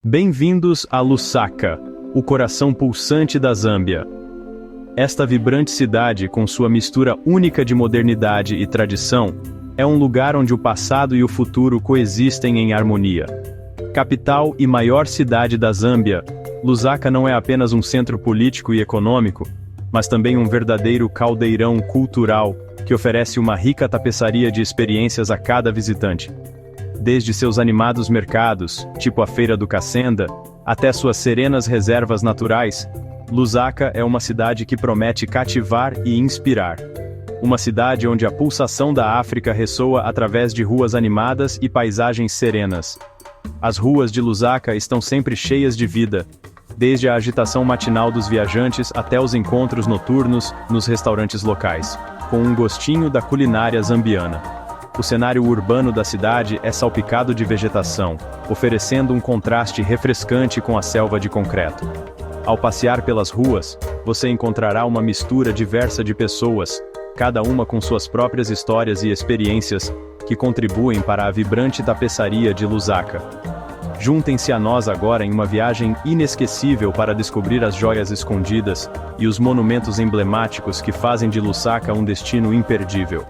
Bem-vindos a Lusaka, o coração pulsante da Zâmbia. Esta vibrante cidade, com sua mistura única de modernidade e tradição, é um lugar onde o passado e o futuro coexistem em harmonia. Capital e maior cidade da Zâmbia, Lusaka não é apenas um centro político e econômico, mas também um verdadeiro caldeirão cultural que oferece uma rica tapeçaria de experiências a cada visitante. Desde seus animados mercados, tipo a Feira do Cassenda, até suas serenas reservas naturais, Lusaka é uma cidade que promete cativar e inspirar. Uma cidade onde a pulsação da África ressoa através de ruas animadas e paisagens serenas. As ruas de Lusaka estão sempre cheias de vida, desde a agitação matinal dos viajantes até os encontros noturnos nos restaurantes locais, com um gostinho da culinária zambiana. O cenário urbano da cidade é salpicado de vegetação, oferecendo um contraste refrescante com a selva de concreto. Ao passear pelas ruas, você encontrará uma mistura diversa de pessoas, cada uma com suas próprias histórias e experiências, que contribuem para a vibrante tapeçaria de Lusaka. Juntem-se a nós agora em uma viagem inesquecível para descobrir as joias escondidas e os monumentos emblemáticos que fazem de Lusaka um destino imperdível.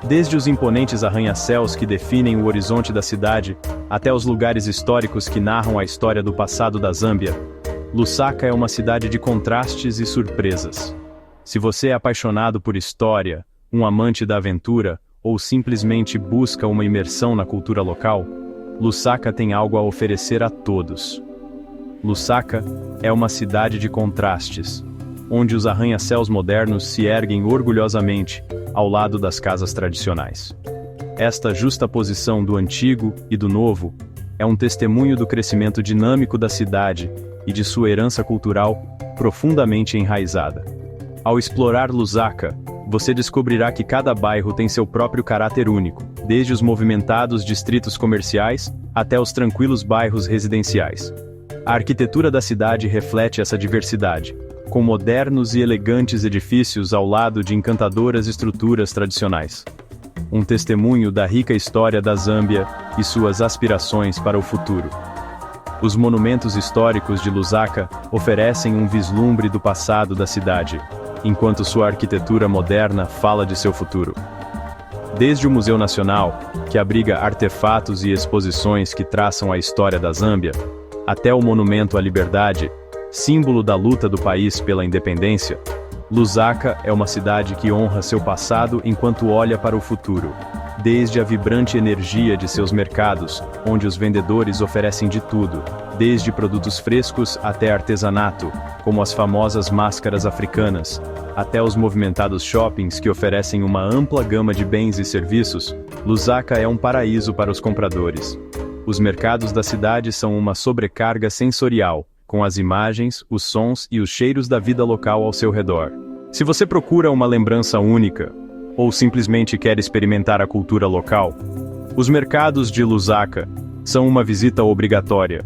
Desde os imponentes arranha-céus que definem o horizonte da cidade, até os lugares históricos que narram a história do passado da Zâmbia, Lusaka é uma cidade de contrastes e surpresas. Se você é apaixonado por história, um amante da aventura, ou simplesmente busca uma imersão na cultura local, Lusaka tem algo a oferecer a todos. Lusaka é uma cidade de contrastes, onde os arranha-céus modernos se erguem orgulhosamente ao lado das casas tradicionais. Esta justaposição do antigo e do novo é um testemunho do crescimento dinâmico da cidade e de sua herança cultural profundamente enraizada. Ao explorar Lusaka, você descobrirá que cada bairro tem seu próprio caráter único, desde os movimentados distritos comerciais até os tranquilos bairros residenciais. A arquitetura da cidade reflete essa diversidade, com modernos e elegantes edifícios ao lado de encantadoras estruturas tradicionais. Um testemunho da rica história da Zâmbia e suas aspirações para o futuro. Os monumentos históricos de Lusaka oferecem um vislumbre do passado da cidade, enquanto sua arquitetura moderna fala de seu futuro. Desde o Museu Nacional, que abriga artefatos e exposições que traçam a história da Zâmbia, até o Monumento à Liberdade, símbolo da luta do país pela independência, Lusaka é uma cidade que honra seu passado enquanto olha para o futuro. Desde a vibrante energia de seus mercados, onde os vendedores oferecem de tudo, desde produtos frescos até artesanato, como as famosas máscaras africanas, até os movimentados shoppings que oferecem uma ampla gama de bens e serviços, Lusaka é um paraíso para os compradores. Os mercados da cidade são uma sobrecarga sensorial, com as imagens, os sons e os cheiros da vida local ao seu redor. Se você procura uma lembrança única, ou simplesmente quer experimentar a cultura local, os mercados de Lusaka são uma visita obrigatória.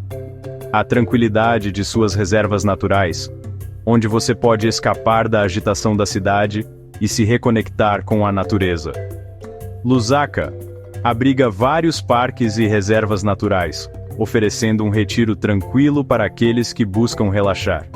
A tranquilidade de suas reservas naturais, onde você pode escapar da agitação da cidade e se reconectar com a natureza. Lusaka abriga vários parques e reservas naturais, oferecendo um retiro tranquilo para aqueles que buscam relaxar.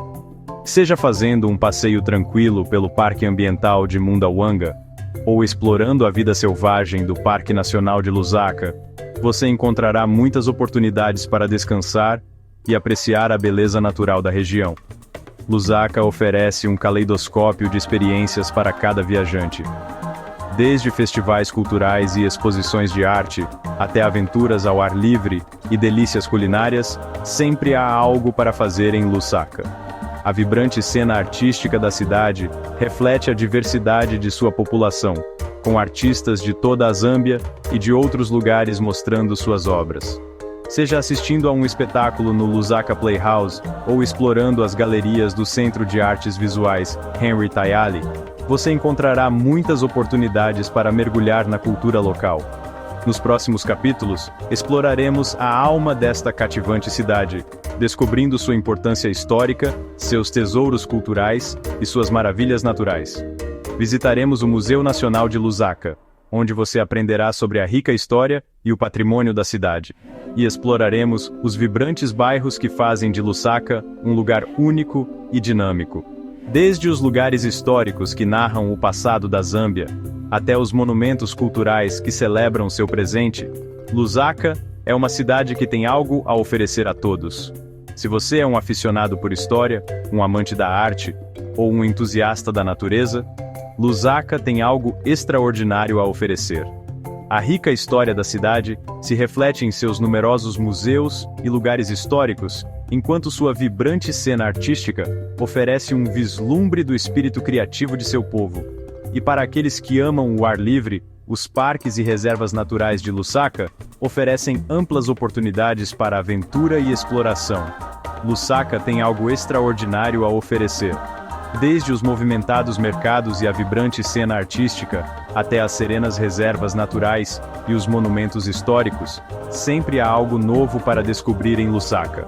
Seja fazendo um passeio tranquilo pelo Parque Ambiental de Mundawanga, ou explorando a vida selvagem do Parque Nacional de Lusaka, você encontrará muitas oportunidades para descansar e apreciar a beleza natural da região. Lusaka oferece um caleidoscópio de experiências para cada viajante. Desde festivais culturais e exposições de arte, até aventuras ao ar livre e delícias culinárias, sempre há algo para fazer em Lusaka. A vibrante cena artística da cidade reflete a diversidade de sua população, com artistas de toda a Zâmbia e de outros lugares mostrando suas obras. Seja assistindo a um espetáculo no Lusaka Playhouse ou explorando as galerias do Centro de Artes Visuais Henry Tayali, você encontrará muitas oportunidades para mergulhar na cultura local. Nos próximos capítulos, exploraremos a alma desta cativante cidade, descobrindo sua importância histórica, seus tesouros culturais e suas maravilhas naturais. Visitaremos o Museu Nacional de Lusaka, onde você aprenderá sobre a rica história e o patrimônio da cidade. E exploraremos os vibrantes bairros que fazem de Lusaka um lugar único e dinâmico. Desde os lugares históricos que narram o passado da Zâmbia, até os monumentos culturais que celebram seu presente, Lusaka é uma cidade que tem algo a oferecer a todos. Se você é um aficionado por história, um amante da arte ou um entusiasta da natureza, Lusaka tem algo extraordinário a oferecer. A rica história da cidade se reflete em seus numerosos museus e lugares históricos, enquanto sua vibrante cena artística oferece um vislumbre do espírito criativo de seu povo. E para aqueles que amam o ar livre, os parques e reservas naturais de Lusaka oferecem amplas oportunidades para aventura e exploração. Lusaka tem algo extraordinário a oferecer. Desde os movimentados mercados e a vibrante cena artística, até as serenas reservas naturais e os monumentos históricos, sempre há algo novo para descobrir em Lusaka.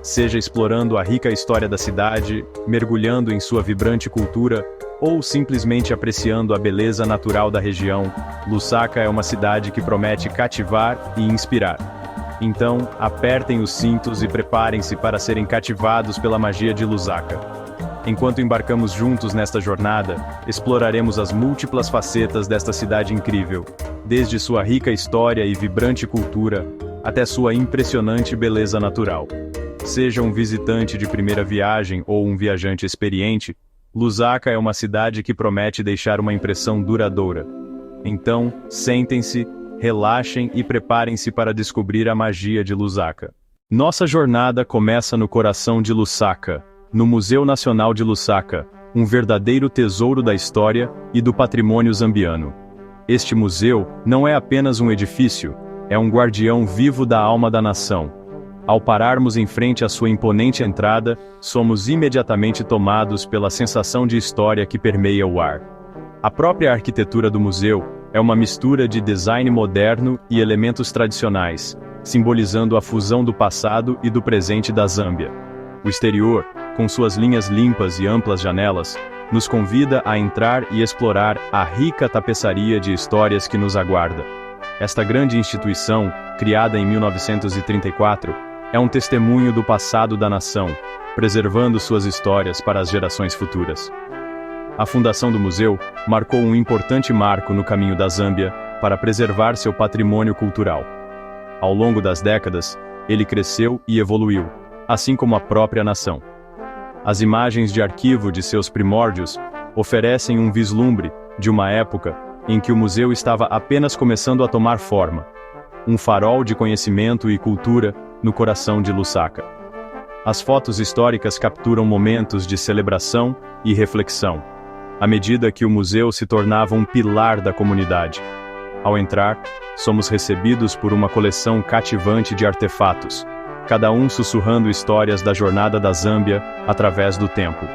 Seja explorando a rica história da cidade, mergulhando em sua vibrante cultura, ou simplesmente apreciando a beleza natural da região, Lusaka é uma cidade que promete cativar e inspirar. Então, apertem os cintos e preparem-se para serem cativados pela magia de Lusaka. Enquanto embarcamos juntos nesta jornada, exploraremos as múltiplas facetas desta cidade incrível, desde sua rica história e vibrante cultura, até sua impressionante beleza natural. Seja um visitante de primeira viagem ou um viajante experiente, Lusaka é uma cidade que promete deixar uma impressão duradoura. Então, sentem-se, relaxem e preparem-se para descobrir a magia de Lusaka. Nossa jornada começa no coração de Lusaka, no Museu Nacional de Lusaka, um verdadeiro tesouro da história e do patrimônio zambiano. Este museu não é apenas um edifício, é um guardião vivo da alma da nação. Ao pararmos em frente à sua imponente entrada, somos imediatamente tomados pela sensação de história que permeia o ar. A própria arquitetura do museu é uma mistura de design moderno e elementos tradicionais, simbolizando a fusão do passado e do presente da Zâmbia. O exterior, com suas linhas limpas e amplas janelas, nos convida a entrar e explorar a rica tapeçaria de histórias que nos aguarda. Esta grande instituição, criada em 1934, é um testemunho do passado da nação, preservando suas histórias para as gerações futuras. A fundação do museu marcou um importante marco no caminho da Zâmbia para preservar seu patrimônio cultural. Ao longo das décadas, ele cresceu e evoluiu, assim como a própria nação. As imagens de arquivo de seus primórdios oferecem um vislumbre de uma época em que o museu estava apenas começando a tomar forma, um farol de conhecimento e cultura no coração de Lusaka. As fotos históricas capturam momentos de celebração e reflexão, à medida que o museu se tornava um pilar da comunidade. Ao entrar, somos recebidos por uma coleção cativante de artefatos, cada um sussurrando histórias da jornada da Zâmbia através do tempo.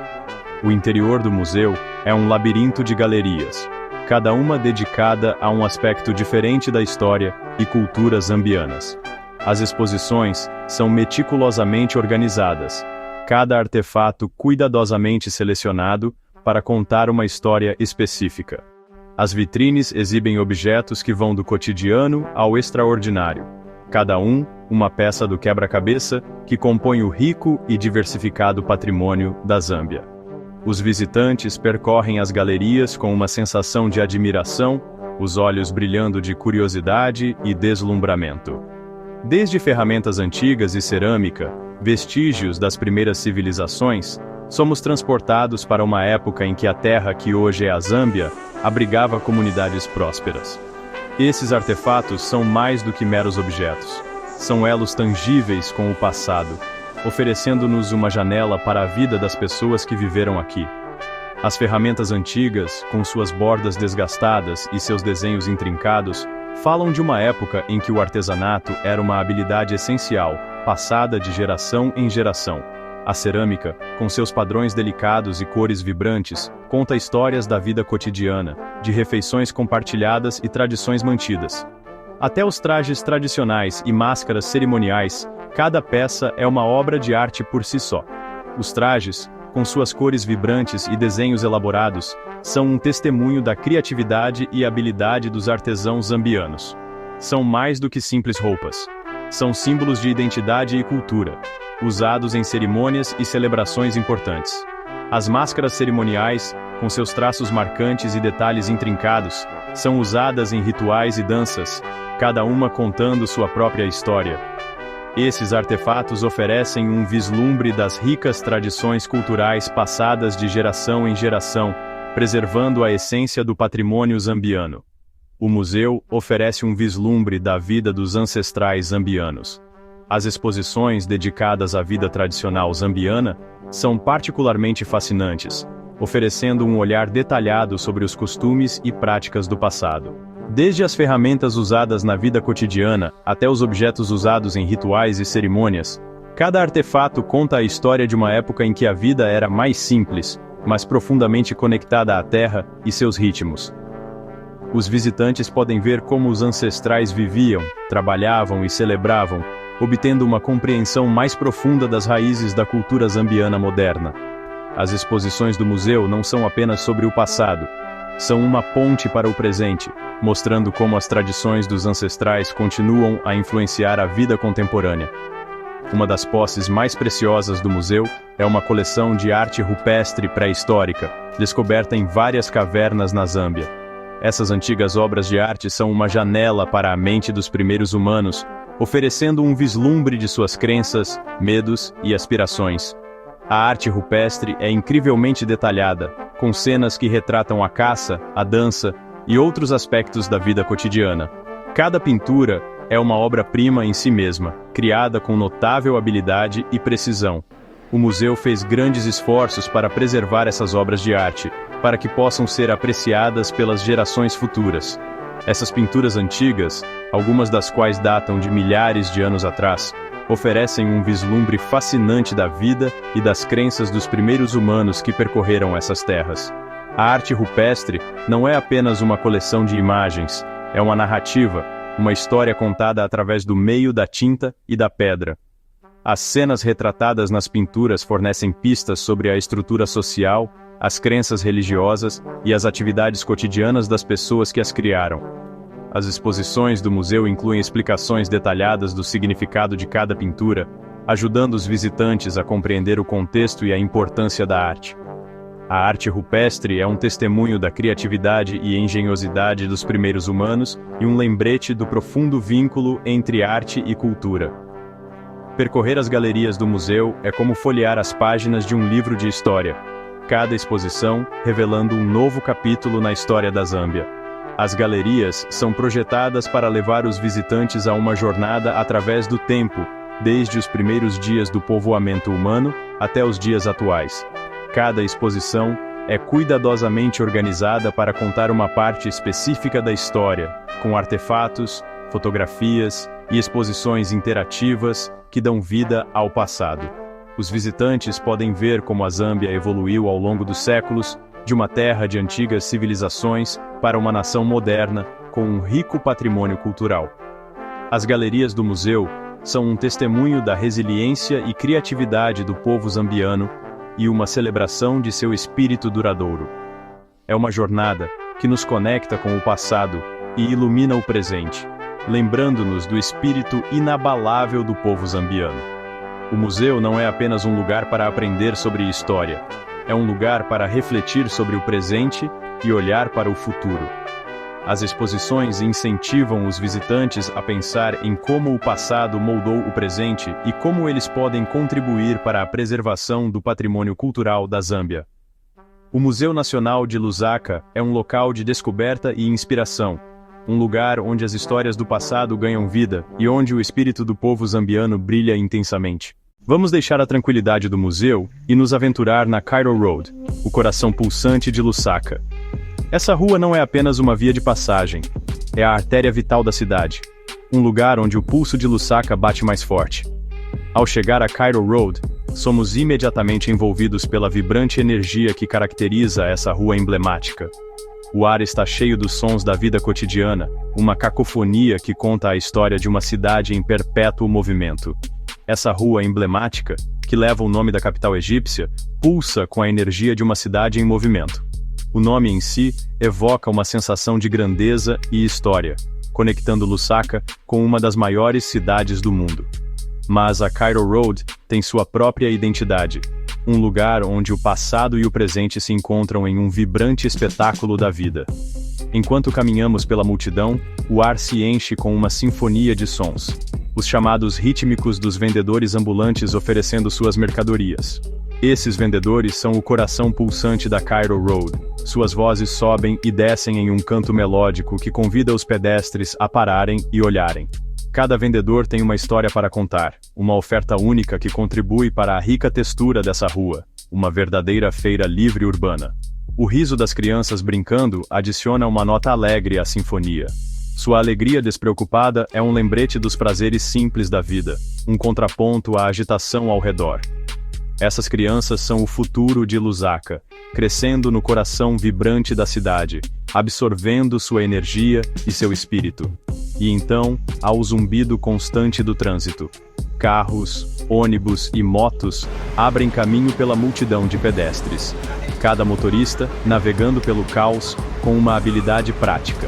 O interior do museu é um labirinto de galerias, cada uma dedicada a um aspecto diferente da história e cultura zambianas. As exposições são meticulosamente organizadas, cada artefato cuidadosamente selecionado para contar uma história específica. As vitrines exibem objetos que vão do cotidiano ao extraordinário, cada um uma peça do quebra-cabeça que compõe o rico e diversificado patrimônio da Zâmbia. Os visitantes percorrem as galerias com uma sensação de admiração, os olhos brilhando de curiosidade e deslumbramento. Desde ferramentas antigas e cerâmica, vestígios das primeiras civilizações, somos transportados para uma época em que a terra que hoje é a Zâmbia abrigava comunidades prósperas. Esses artefatos são mais do que meros objetos. São elos tangíveis com o passado, oferecendo-nos uma janela para a vida das pessoas que viveram aqui. As ferramentas antigas, com suas bordas desgastadas e seus desenhos intrincados, falam de uma época em que o artesanato era uma habilidade essencial, passada de geração em geração. A cerâmica, com seus padrões delicados e cores vibrantes, conta histórias da vida cotidiana, de refeições compartilhadas e tradições mantidas. Até os trajes tradicionais e máscaras cerimoniais, cada peça é uma obra de arte por si só. Os trajes, com suas cores vibrantes e desenhos elaborados, são um testemunho da criatividade e habilidade dos artesãos zambianos. São mais do que simples roupas. São símbolos de identidade e cultura, usados em cerimônias e celebrações importantes. As máscaras cerimoniais, com seus traços marcantes e detalhes intrincados, são usadas em rituais e danças, cada uma contando sua própria história. Esses artefatos oferecem um vislumbre das ricas tradições culturais passadas de geração em geração, preservando a essência do patrimônio zambiano. O museu oferece um vislumbre da vida dos ancestrais zambianos. As exposições dedicadas à vida tradicional zambiana são particularmente fascinantes, oferecendo um olhar detalhado sobre os costumes e práticas do passado. Desde as ferramentas usadas na vida cotidiana até os objetos usados em rituais e cerimônias, cada artefato conta a história de uma época em que a vida era mais simples, mas profundamente conectada à terra e seus ritmos. Os visitantes podem ver como os ancestrais viviam, trabalhavam e celebravam, obtendo uma compreensão mais profunda das raízes da cultura zambiana moderna. As exposições do museu não são apenas sobre o passado, são uma ponte para o presente, mostrando como as tradições dos ancestrais continuam a influenciar a vida contemporânea. Uma das posses mais preciosas do museu é uma coleção de arte rupestre pré-histórica, descoberta em várias cavernas na Zâmbia. Essas antigas obras de arte são uma janela para a mente dos primeiros humanos, oferecendo um vislumbre de suas crenças, medos e aspirações. A arte rupestre é incrivelmente detalhada, com cenas que retratam a caça, a dança e outros aspectos da vida cotidiana. Cada pintura é uma obra-prima em si mesma, criada com notável habilidade e precisão. O museu fez grandes esforços para preservar essas obras de arte, para que possam ser apreciadas pelas gerações futuras. Essas pinturas antigas, algumas das quais datam de milhares de anos atrás, oferecem um vislumbre fascinante da vida e das crenças dos primeiros humanos que percorreram essas terras. A arte rupestre não é apenas uma coleção de imagens, é uma narrativa, uma história contada através do meio da tinta e da pedra. As cenas retratadas nas pinturas fornecem pistas sobre a estrutura social, as crenças religiosas e as atividades cotidianas das pessoas que as criaram. As exposições do museu incluem explicações detalhadas do significado de cada pintura, ajudando os visitantes a compreender o contexto e a importância da arte. A arte rupestre é um testemunho da criatividade e engenhosidade dos primeiros humanos e um lembrete do profundo vínculo entre arte e cultura. Percorrer as galerias do museu é como folhear as páginas de um livro de história, cada exposição revelando um novo capítulo na história da Zâmbia. As galerias são projetadas para levar os visitantes a uma jornada através do tempo, desde os primeiros dias do povoamento humano até os dias atuais. Cada exposição é cuidadosamente organizada para contar uma parte específica da história, com artefatos, fotografias e exposições interativas que dão vida ao passado. Os visitantes podem ver como a Zâmbia evoluiu ao longo dos séculos, de uma terra de antigas civilizações para uma nação moderna com um rico patrimônio cultural. As galerias do museu são um testemunho da resiliência e criatividade do povo zambiano e uma celebração de seu espírito duradouro. É uma jornada que nos conecta com o passado e ilumina o presente, lembrando-nos do espírito inabalável do povo zambiano. O museu não é apenas um lugar para aprender sobre história, é um lugar para refletir sobre o presente e olhar para o futuro. As exposições incentivam os visitantes a pensar em como o passado moldou o presente e como eles podem contribuir para a preservação do patrimônio cultural da Zâmbia. O Museu Nacional de Lusaka é um local de descoberta e inspiração, um lugar onde as histórias do passado ganham vida e onde o espírito do povo zambiano brilha intensamente. Vamos deixar a tranquilidade do museu e nos aventurar na Cairo Road, o coração pulsante de Lusaka. Essa rua não é apenas uma via de passagem, é a artéria vital da cidade, um lugar onde o pulso de Lusaka bate mais forte. Ao chegar a Cairo Road, somos imediatamente envolvidos pela vibrante energia que caracteriza essa rua emblemática. O ar está cheio dos sons da vida cotidiana, uma cacofonia que conta a história de uma cidade em perpétuo movimento. Essa rua emblemática, que leva o nome da capital egípcia, pulsa com a energia de uma cidade em movimento. O nome em si evoca uma sensação de grandeza e história, conectando Lusaka com uma das maiores cidades do mundo. Mas a Cairo Road tem sua própria identidade, um lugar onde o passado e o presente se encontram em um vibrante espetáculo da vida. Enquanto caminhamos pela multidão, o ar se enche com uma sinfonia de sons, os chamados rítmicos dos vendedores ambulantes oferecendo suas mercadorias. Esses vendedores são o coração pulsante da Cairo Road. Suas vozes sobem e descem em um canto melódico que convida os pedestres a pararem e olharem. Cada vendedor tem uma história para contar, uma oferta única que contribui para a rica textura dessa rua, uma verdadeira feira livre urbana. O riso das crianças brincando adiciona uma nota alegre à sinfonia. Sua alegria despreocupada é um lembrete dos prazeres simples da vida, um contraponto à agitação ao redor. Essas crianças são o futuro de Lusaka, crescendo no coração vibrante da cidade, absorvendo sua energia e seu espírito. E então, há o zumbido constante do trânsito. Carros, ônibus e motos abrem caminho pela multidão de pedestres. Cada motorista navegando pelo caos com uma habilidade prática.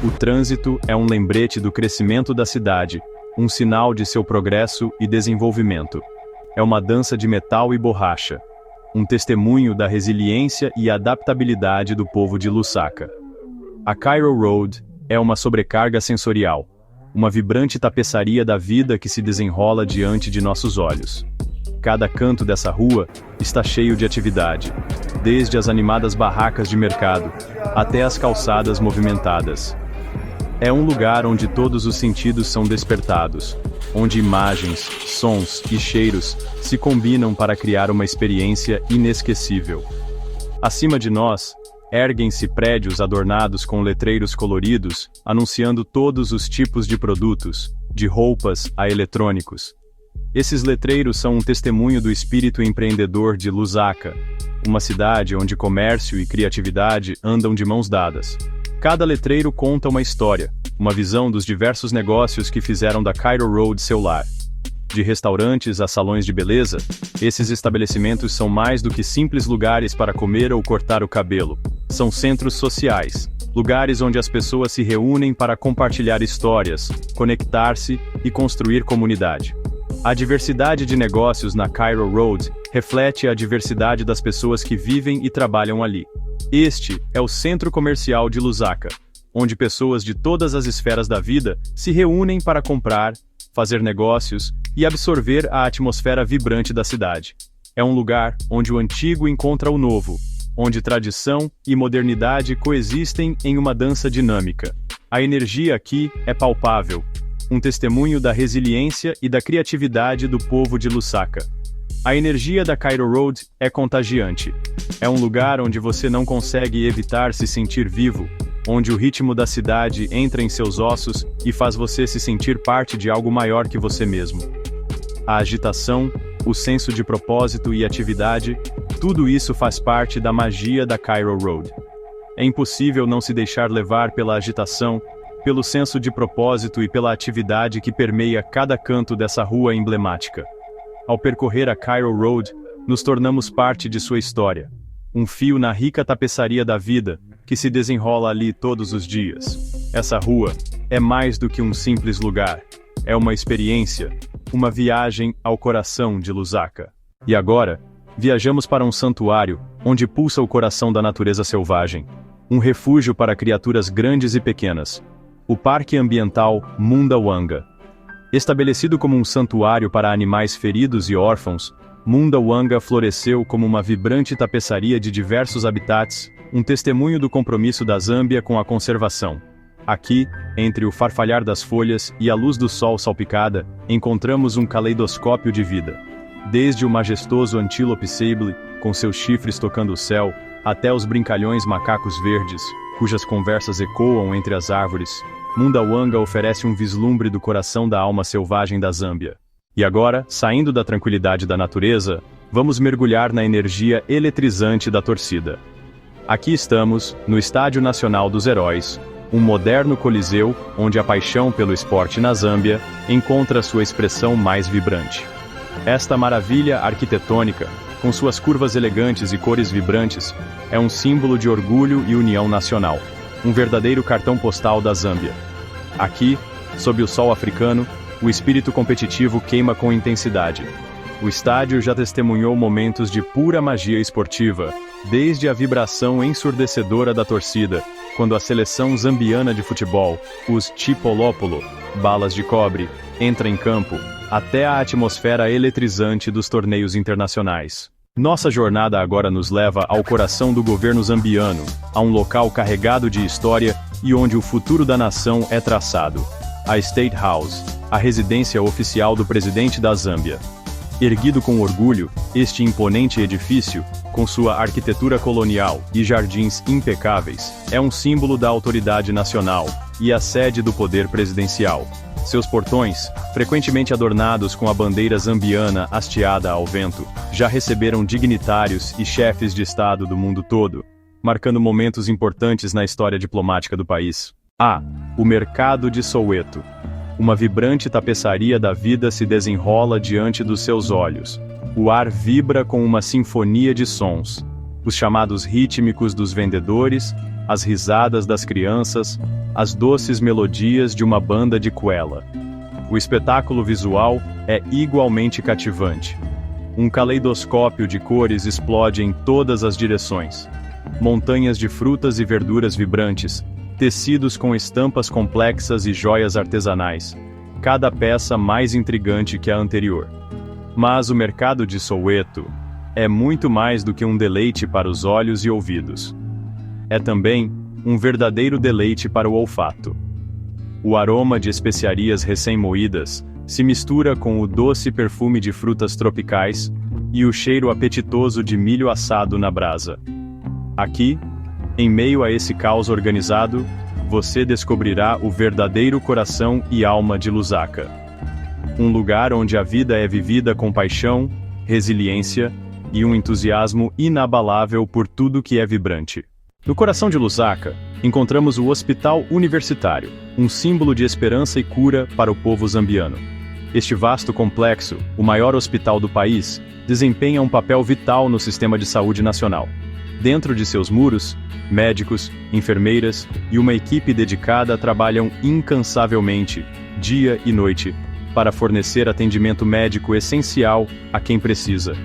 O trânsito é um lembrete do crescimento da cidade, um sinal de seu progresso e desenvolvimento. É uma dança de metal e borracha, um testemunho da resiliência e adaptabilidade do povo de Lusaka. A Cairo Road é uma sobrecarga sensorial, uma vibrante tapeçaria da vida que se desenrola diante de nossos olhos. Cada canto dessa rua está cheio de atividade, desde as animadas barracas de mercado, até as calçadas movimentadas. É um lugar onde todos os sentidos são despertados, onde imagens, sons e cheiros se combinam para criar uma experiência inesquecível. Acima de nós, erguem-se prédios adornados com letreiros coloridos, anunciando todos os tipos de produtos, de roupas a eletrônicos. Esses letreiros são um testemunho do espírito empreendedor de Lusaka, uma cidade onde comércio e criatividade andam de mãos dadas. Cada letreiro conta uma história, uma visão dos diversos negócios que fizeram da Cairo Road seu lar. De restaurantes a salões de beleza, esses estabelecimentos são mais do que simples lugares para comer ou cortar o cabelo. São centros sociais, lugares onde as pessoas se reúnem para compartilhar histórias, conectar-se e construir comunidade. A diversidade de negócios na Cairo Road reflete a diversidade das pessoas que vivem e trabalham ali. Este é o centro comercial de Lusaka, onde pessoas de todas as esferas da vida se reúnem para comprar, fazer negócios e absorver a atmosfera vibrante da cidade. É um lugar onde o antigo encontra o novo, onde tradição e modernidade coexistem em uma dança dinâmica. A energia aqui é palpável, um testemunho da resiliência e da criatividade do povo de Lusaka. A energia da Cairo Road é contagiante. É um lugar onde você não consegue evitar se sentir vivo, onde o ritmo da cidade entra em seus ossos e faz você se sentir parte de algo maior que você mesmo. A agitação, o senso de propósito e atividade, tudo isso faz parte da magia da Cairo Road. É impossível não se deixar levar pela agitação, pelo senso de propósito e pela atividade que permeia cada canto dessa rua emblemática. Ao percorrer a Cairo Road, nos tornamos parte de sua história. Um fio na rica tapeçaria da vida, que se desenrola ali todos os dias. Essa rua é mais do que um simples lugar. É uma experiência, uma viagem ao coração de Lusaka. E agora, viajamos para um santuário, onde pulsa o coração da natureza selvagem. Um refúgio para criaturas grandes e pequenas. O Parque Ambiental Mundawanga. Estabelecido como um santuário para animais feridos e órfãos, Mundawanga floresceu como uma vibrante tapeçaria de diversos habitats, um testemunho do compromisso da Zâmbia com a conservação. Aqui, entre o farfalhar das folhas e a luz do sol salpicada, encontramos um caleidoscópio de vida. Desde o majestoso antílope sable, com seus chifres tocando o céu, até os brincalhões macacos verdes, cujas conversas ecoam entre as árvores, Mundawanga oferece um vislumbre do coração da alma selvagem da Zâmbia. E agora, saindo da tranquilidade da natureza, vamos mergulhar na energia eletrizante da torcida. Aqui estamos, no Estádio Nacional dos Heróis, um moderno coliseu onde a paixão pelo esporte na Zâmbia encontra sua expressão mais vibrante. Esta maravilha arquitetônica, com suas curvas elegantes e cores vibrantes, é um símbolo de orgulho e união nacional, um verdadeiro cartão postal da Zâmbia. Aqui, sob o sol africano, o espírito competitivo queima com intensidade. O estádio já testemunhou momentos de pura magia esportiva, desde a vibração ensurdecedora da torcida, quando a seleção zambiana de futebol, os Chipolopolo, balas de cobre, entra em campo, até a atmosfera eletrizante dos torneios internacionais. Nossa jornada agora nos leva ao coração do governo zambiano, a um local carregado de história e onde o futuro da nação é traçado. A State House, a residência oficial do presidente da Zâmbia. Erguido com orgulho, este imponente edifício, com sua arquitetura colonial e jardins impecáveis, é um símbolo da autoridade nacional e a sede do poder presidencial. Seus portões, frequentemente adornados com a bandeira zambiana hasteada ao vento, já receberam dignitários e chefes de Estado do mundo todo, marcando momentos importantes na história diplomática do país. O mercado de Soweto. Uma vibrante tapeçaria da vida se desenrola diante dos seus olhos. O ar vibra com uma sinfonia de sons. Os chamados rítmicos dos vendedores, as risadas das crianças, as doces melodias de uma banda de cuela. O espetáculo visual é igualmente cativante. Um caleidoscópio de cores explode em todas as direções. Montanhas de frutas e verduras vibrantes, tecidos com estampas complexas e joias artesanais, cada peça mais intrigante que a anterior. Mas o mercado de Soweto é muito mais do que um deleite para os olhos e ouvidos. É também um verdadeiro deleite para o olfato. O aroma de especiarias recém-moídas se mistura com o doce perfume de frutas tropicais e o cheiro apetitoso de milho assado na brasa. Aqui, em meio a esse caos organizado, você descobrirá o verdadeiro coração e alma de Lusaka. Um lugar onde a vida é vivida com paixão, resiliência e um entusiasmo inabalável por tudo que é vibrante. No coração de Lusaka, encontramos o Hospital Universitário, um símbolo de esperança e cura para o povo zambiano. Este vasto complexo, o maior hospital do país, desempenha um papel vital no sistema de saúde nacional. Dentro de seus muros, médicos, enfermeiras e uma equipe dedicada trabalham incansavelmente, dia e noite, para fornecer atendimento médico essencial a quem precisa.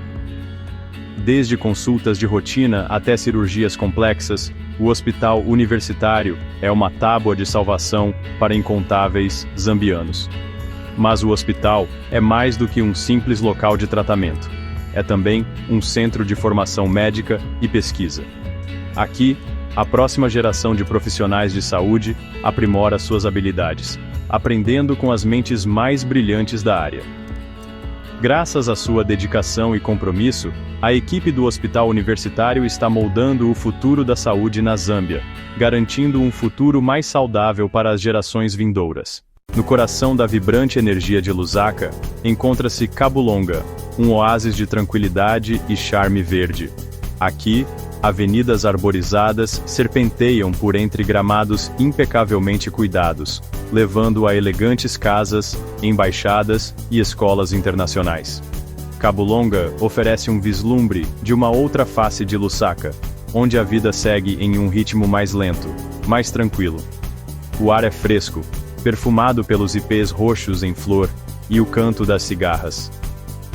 Desde consultas de rotina até cirurgias complexas, o Hospital Universitário é uma tábua de salvação para incontáveis zambianos. Mas o hospital é mais do que um simples local de tratamento. É também um centro de formação médica e pesquisa. Aqui, a próxima geração de profissionais de saúde aprimora suas habilidades, aprendendo com as mentes mais brilhantes da área. Graças à sua dedicação e compromisso, a equipe do Hospital Universitário está moldando o futuro da saúde na Zâmbia, garantindo um futuro mais saudável para as gerações vindouras. No coração da vibrante energia de Lusaka, encontra-se Kabulonga, um oásis de tranquilidade e charme verde. Aqui, avenidas arborizadas serpenteiam por entre gramados impecavelmente cuidados, levando a elegantes casas, embaixadas e escolas internacionais. Kabulonga oferece um vislumbre de uma outra face de Lusaka, onde a vida segue em um ritmo mais lento, mais tranquilo. O ar é fresco, perfumado pelos ipês roxos em flor e o canto das cigarras.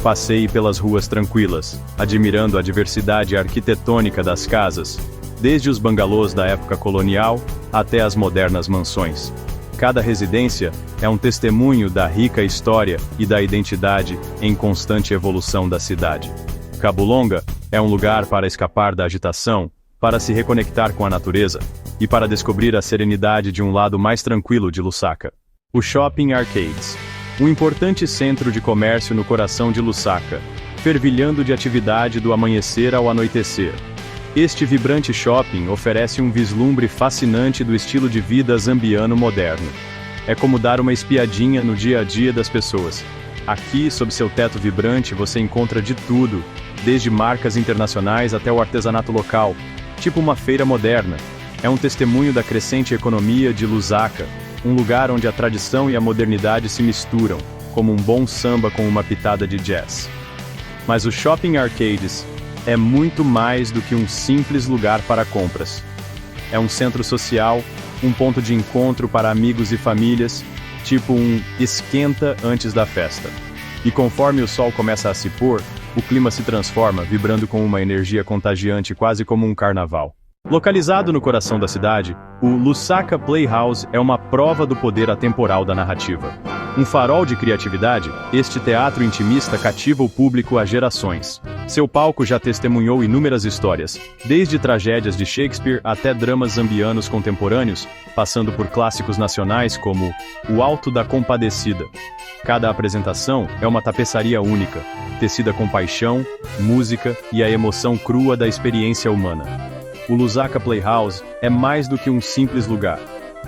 Passeie pelas ruas tranquilas, admirando a diversidade arquitetônica das casas, desde os bangalôs da época colonial até as modernas mansões. Cada residência é um testemunho da rica história e da identidade em constante evolução da cidade. Kabulonga é um lugar para escapar da agitação, para se reconectar com a natureza e para descobrir a serenidade de um lado mais tranquilo de Lusaka. O Shopping Arcades, um importante centro de comércio no coração de Lusaka, fervilhando de atividade do amanhecer ao anoitecer. Este vibrante shopping oferece um vislumbre fascinante do estilo de vida zambiano moderno. É como dar uma espiadinha no dia a dia das pessoas. Aqui, sob seu teto vibrante, você encontra de tudo, desde marcas internacionais até o artesanato local, tipo uma feira moderna. É um testemunho da crescente economia de Lusaka, um lugar onde a tradição e a modernidade se misturam, como um bom samba com uma pitada de jazz. Mas o Shopping Arcades é muito mais do que um simples lugar para compras. É um centro social, um ponto de encontro para amigos e famílias, tipo um esquenta antes da festa. E conforme o sol começa a se pôr, o clima se transforma, vibrando com uma energia contagiante quase como um carnaval. Localizado no coração da cidade, o Lusaka Playhouse é uma prova do poder atemporal da narrativa. Um farol de criatividade, este teatro intimista cativa o público há gerações. Seu palco já testemunhou inúmeras histórias, desde tragédias de Shakespeare até dramas zambianos contemporâneos, passando por clássicos nacionais como O Alto da Compadecida. Cada apresentação é uma tapeçaria única, tecida com paixão, música e a emoção crua da experiência humana. O Lusaka Playhouse é mais do que um simples lugar.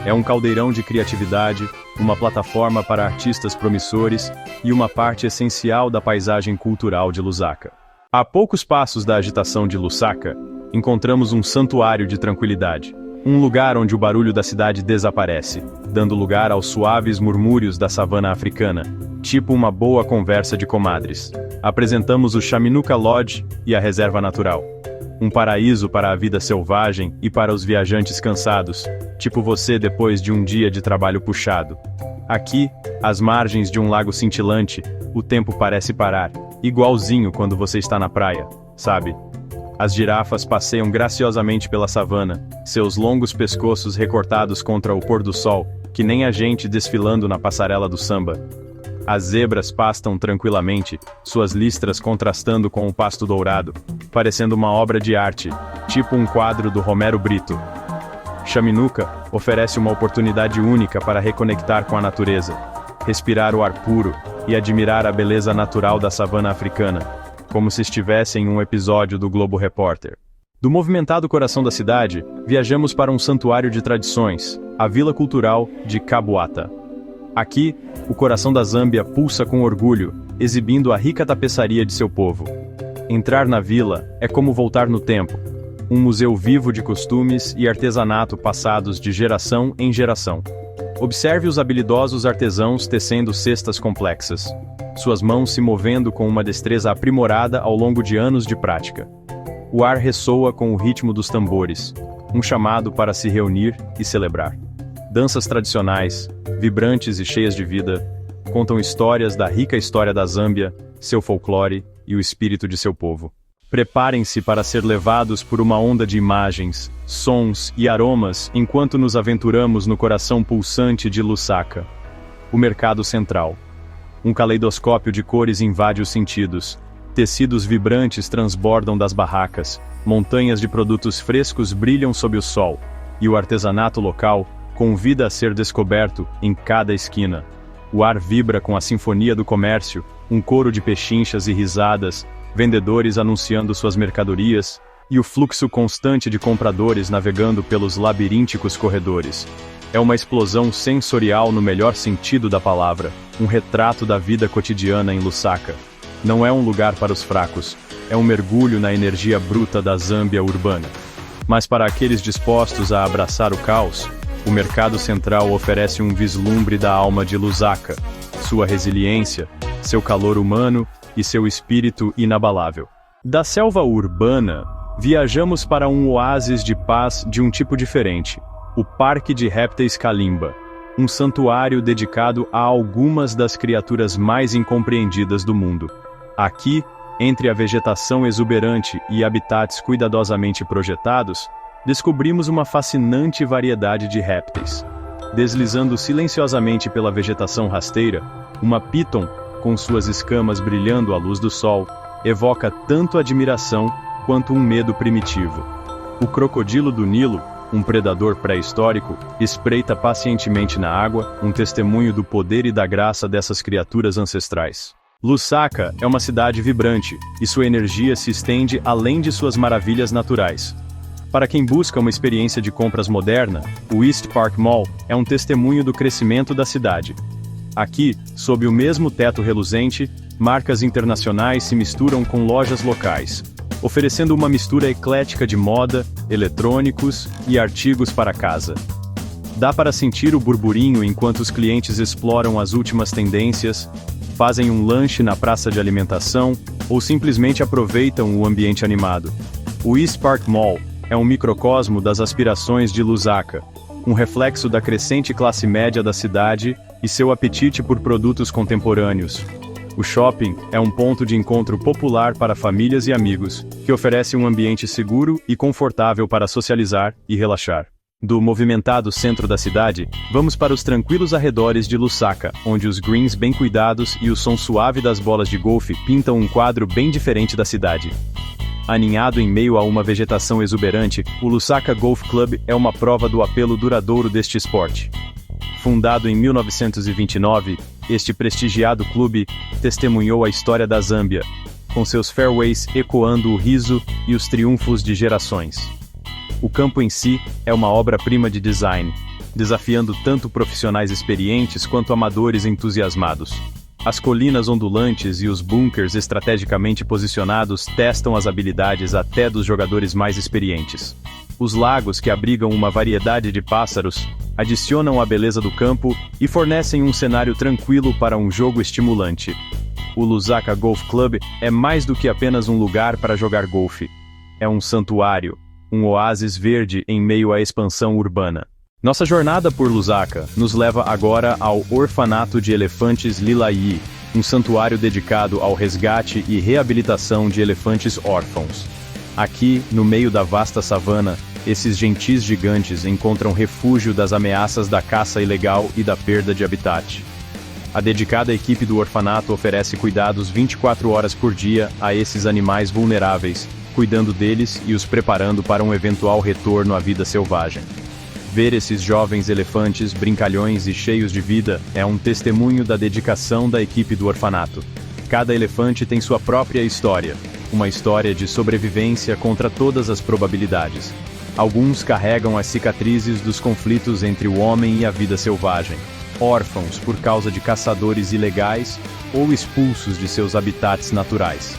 É um caldeirão de criatividade, uma plataforma para artistas promissores e uma parte essencial da paisagem cultural de Lusaka. A poucos passos da agitação de Lusaka, encontramos um santuário de tranquilidade. Um lugar onde o barulho da cidade desaparece, dando lugar aos suaves murmúrios da savana africana, tipo uma boa conversa de comadres. Apresentamos o Chaminuca Lodge e a Reserva Natural. Um paraíso para a vida selvagem e para os viajantes cansados, tipo você depois de um dia de trabalho puxado. Aqui, às margens de um lago cintilante, o tempo parece parar, igualzinho quando você está na praia, sabe? As girafas passeiam graciosamente pela savana, seus longos pescoços recortados contra o pôr do sol, que nem a gente desfilando na passarela do samba. As zebras pastam tranquilamente, suas listras contrastando com o pasto dourado, parecendo uma obra de arte, tipo um quadro do Romero Brito. Chaminuca oferece uma oportunidade única para reconectar com a natureza, respirar o ar puro e admirar a beleza natural da savana africana, como se estivesse em um episódio do Globo Repórter. Do movimentado coração da cidade, viajamos para um santuário de tradições, a Vila Cultural de Kabuata. Aqui, o coração da Zâmbia pulsa com orgulho, exibindo a rica tapeçaria de seu povo. Entrar na vila é como voltar no tempo, um museu vivo de costumes e artesanato passados de geração em geração. Observe os habilidosos artesãos tecendo cestas complexas, suas mãos se movendo com uma destreza aprimorada ao longo de anos de prática. O ar ressoa com o ritmo dos tambores, um chamado para se reunir e celebrar. Danças tradicionais, vibrantes e cheias de vida, contam histórias da rica história da Zâmbia, seu folclore e o espírito de seu povo. Preparem-se para ser levados por uma onda de imagens, sons e aromas enquanto nos aventuramos no coração pulsante de Lusaka. O Mercado Central. Um caleidoscópio de cores invade os sentidos. Tecidos vibrantes transbordam das barracas, montanhas de produtos frescos brilham sob o sol, e o artesanato local convida a ser descoberto em cada esquina. O ar vibra com a sinfonia do comércio, um coro de pechinchas e risadas, vendedores anunciando suas mercadorias, e o fluxo constante de compradores navegando pelos labirínticos corredores. É uma explosão sensorial no melhor sentido da palavra, um retrato da vida cotidiana em Lusaka. Não é um lugar para os fracos, é um mergulho na energia bruta da Zâmbia urbana. Mas para aqueles dispostos a abraçar o caos, o Mercado Central oferece um vislumbre da alma de Lusaka, sua resiliência, seu calor humano e seu espírito inabalável. Da selva urbana, viajamos para um oásis de paz de um tipo diferente, o Parque de Répteis Kalimba, um santuário dedicado a algumas das criaturas mais incompreendidas do mundo. Aqui, entre a vegetação exuberante e habitats cuidadosamente projetados, descobrimos uma fascinante variedade de répteis. Deslizando silenciosamente pela vegetação rasteira, uma piton, com suas escamas brilhando à luz do sol, evoca tanto admiração quanto um medo primitivo. O crocodilo do Nilo, um predador pré-histórico, espreita pacientemente na água, um testemunho do poder e da graça dessas criaturas ancestrais. Lusaka é uma cidade vibrante, e sua energia se estende além de suas maravilhas naturais. Para quem busca uma experiência de compras moderna, o East Park Mall é um testemunho do crescimento da cidade. Aqui, sob o mesmo teto reluzente, marcas internacionais se misturam com lojas locais, oferecendo uma mistura eclética de moda, eletrônicos e artigos para casa. Dá para sentir o burburinho enquanto os clientes exploram as últimas tendências, fazem um lanche na praça de alimentação ou simplesmente aproveitam o ambiente animado. O East Park Mall é um microcosmo das aspirações de Lusaka, um reflexo da crescente classe média da cidade e seu apetite por produtos contemporâneos. O shopping é um ponto de encontro popular para famílias e amigos, que oferece um ambiente seguro e confortável para socializar e relaxar. Do movimentado centro da cidade, vamos para os tranquilos arredores de Lusaka, onde os greens bem cuidados e o som suave das bolas de golfe pintam um quadro bem diferente da cidade. Aninhado em meio a uma vegetação exuberante, o Lusaka Golf Club é uma prova do apelo duradouro deste esporte. Fundado em 1929, este prestigiado clube testemunhou a história da Zâmbia, com seus fairways ecoando o riso e os triunfos de gerações. O campo em si é uma obra-prima de design, desafiando tanto profissionais experientes quanto amadores entusiasmados. As colinas ondulantes e os bunkers estrategicamente posicionados testam as habilidades até dos jogadores mais experientes. Os lagos, que abrigam uma variedade de pássaros, adicionam a beleza do campo e fornecem um cenário tranquilo para um jogo estimulante. O Lusaka Golf Club é mais do que apenas um lugar para jogar golfe. É um santuário, um oásis verde em meio à expansão urbana. Nossa jornada por Lusaka nos leva agora ao Orfanato de Elefantes Lilayi, um santuário dedicado ao resgate e reabilitação de elefantes órfãos. Aqui, no meio da vasta savana, esses gentis gigantes encontram refúgio das ameaças da caça ilegal e da perda de habitat. A dedicada equipe do orfanato oferece cuidados 24 horas por dia a esses animais vulneráveis, cuidando deles e os preparando para um eventual retorno à vida selvagem. Ver esses jovens elefantes brincalhões e cheios de vida é um testemunho da dedicação da equipe do orfanato. Cada elefante tem sua própria história, uma história de sobrevivência contra todas as probabilidades. Alguns carregam as cicatrizes dos conflitos entre o homem e a vida selvagem, órfãos por causa de caçadores ilegais ou expulsos de seus habitats naturais.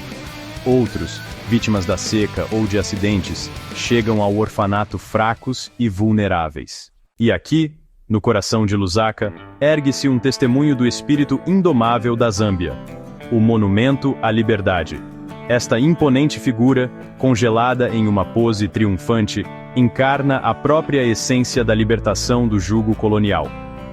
Outros, vítimas da seca ou de acidentes, chegam ao orfanato fracos e vulneráveis. E aqui, no coração de Lusaka, ergue-se um testemunho do espírito indomável da Zâmbia, o Monumento à Liberdade. Esta imponente figura, congelada em uma pose triunfante, encarna a própria essência da libertação do jugo colonial.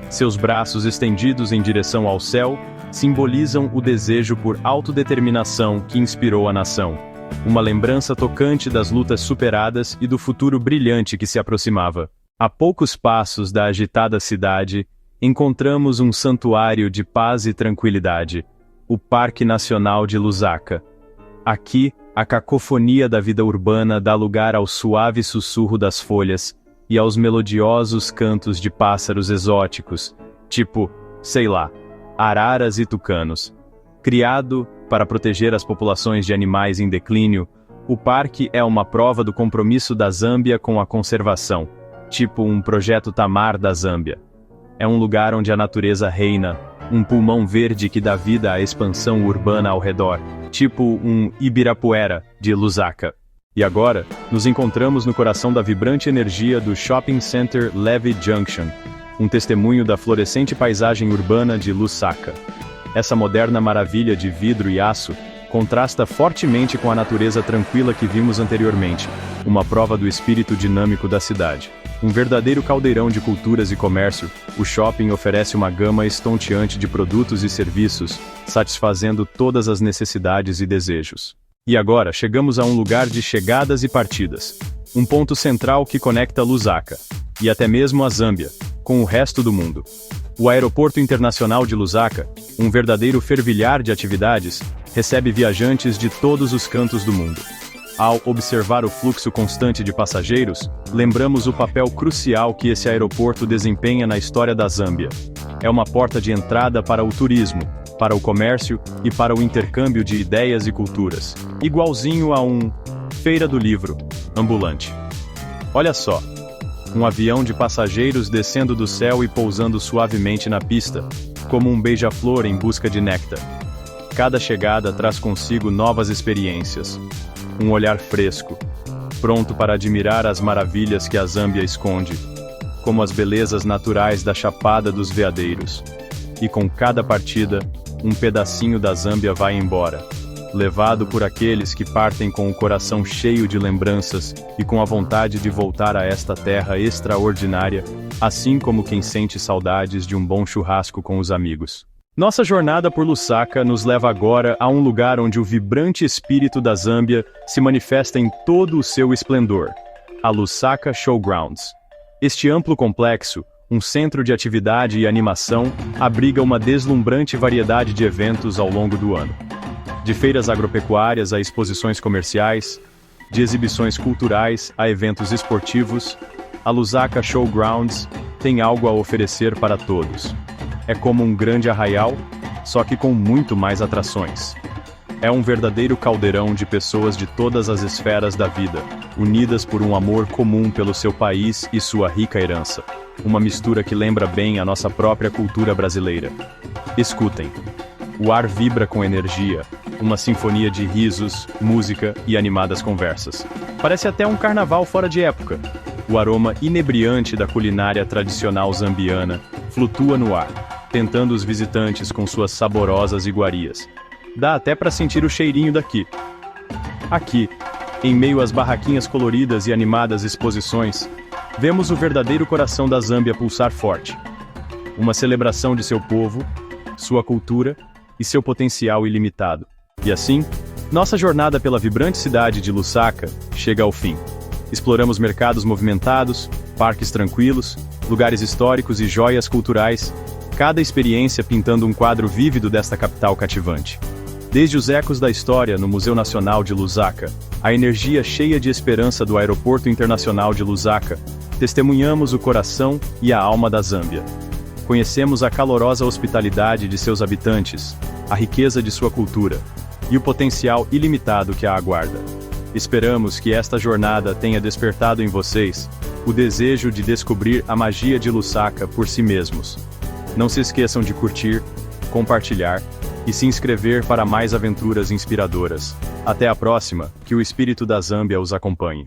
Seus braços estendidos em direção ao céu simbolizam o desejo por autodeterminação que inspirou a nação. Uma lembrança tocante das lutas superadas e do futuro brilhante que se aproximava. A poucos passos da agitada cidade, encontramos um santuário de paz e tranquilidade, o Parque Nacional de Lusaka. Aqui, a cacofonia da vida urbana dá lugar ao suave sussurro das folhas e aos melodiosos cantos de pássaros exóticos, tipo, sei lá, araras e tucanos. Criado para proteger as populações de animais em declínio, o parque é uma prova do compromisso da Zâmbia com a conservação, tipo um projeto Tamar da Zâmbia. É um lugar onde a natureza reina, um pulmão verde que dá vida à expansão urbana ao redor, tipo um Ibirapuera de Lusaka. E agora, nos encontramos no coração da vibrante energia do Shopping Center Levy Junction, um testemunho da florescente paisagem urbana de Lusaka. Essa moderna maravilha de vidro e aço contrasta fortemente com a natureza tranquila que vimos anteriormente, uma prova do espírito dinâmico da cidade. Um verdadeiro caldeirão de culturas e comércio, o shopping oferece uma gama estonteante de produtos e serviços, satisfazendo todas as necessidades e desejos. E agora chegamos a um lugar de chegadas e partidas, um ponto central que conecta Lusaka, e até mesmo a Zâmbia, com o resto do mundo. O Aeroporto Internacional de Lusaka, um verdadeiro fervilhar de atividades, recebe viajantes de todos os cantos do mundo. Ao observar o fluxo constante de passageiros, lembramos o papel crucial que esse aeroporto desempenha na história da Zâmbia. É uma porta de entrada para o turismo, para o comércio e para o intercâmbio de ideias e culturas, igualzinho a um feira do livro ambulante. Olha só, um avião de passageiros descendo do céu e pousando suavemente na pista, como um beija-flor em busca de néctar. Cada chegada traz consigo novas experiências, um olhar fresco, pronto para admirar as maravilhas que a Zâmbia esconde, como as belezas naturais da Chapada dos Veadeiros. E com cada partida, um pedacinho da Zâmbia vai embora, levado por aqueles que partem com o coração cheio de lembranças e com a vontade de voltar a esta terra extraordinária, assim como quem sente saudades de um bom churrasco com os amigos. Nossa jornada por Lusaka nos leva agora a um lugar onde o vibrante espírito da Zâmbia se manifesta em todo o seu esplendor, a Lusaka Showgrounds. Este amplo complexo, um centro de atividade e animação, abriga uma deslumbrante variedade de eventos ao longo do ano. De feiras agropecuárias a exposições comerciais, de exibições culturais a eventos esportivos, a Lusaka Showgrounds tem algo a oferecer para todos. É como um grande arraial, só que com muito mais atrações. É um verdadeiro caldeirão de pessoas de todas as esferas da vida, unidas por um amor comum pelo seu país e sua rica herança. Uma mistura que lembra bem a nossa própria cultura brasileira. Escutem. O ar vibra com energia, uma sinfonia de risos, música e animadas conversas. Parece até um carnaval fora de época. O aroma inebriante da culinária tradicional zambiana flutua no ar, tentando os visitantes com suas saborosas iguarias. Dá até para sentir o cheirinho daqui. Aqui, em meio às barraquinhas coloridas e animadas exposições, vemos o verdadeiro coração da Zâmbia pulsar forte. Uma celebração de seu povo, sua cultura e seu potencial ilimitado. E assim, nossa jornada pela vibrante cidade de Lusaka chega ao fim. Exploramos mercados movimentados, parques tranquilos, lugares históricos e joias culturais, cada experiência pintando um quadro vívido desta capital cativante. Desde os ecos da história no Museu Nacional de Lusaka, a energia cheia de esperança do Aeroporto Internacional de Lusaka, testemunhamos o coração e a alma da Zâmbia. Conhecemos a calorosa hospitalidade de seus habitantes, a riqueza de sua cultura e o potencial ilimitado que a aguarda. Esperamos que esta jornada tenha despertado em vocês o desejo de descobrir a magia de Lusaka por si mesmos. Não se esqueçam de curtir, compartilhar e se inscrever para mais aventuras inspiradoras. Até a próxima, que o espírito da Zâmbia os acompanhe.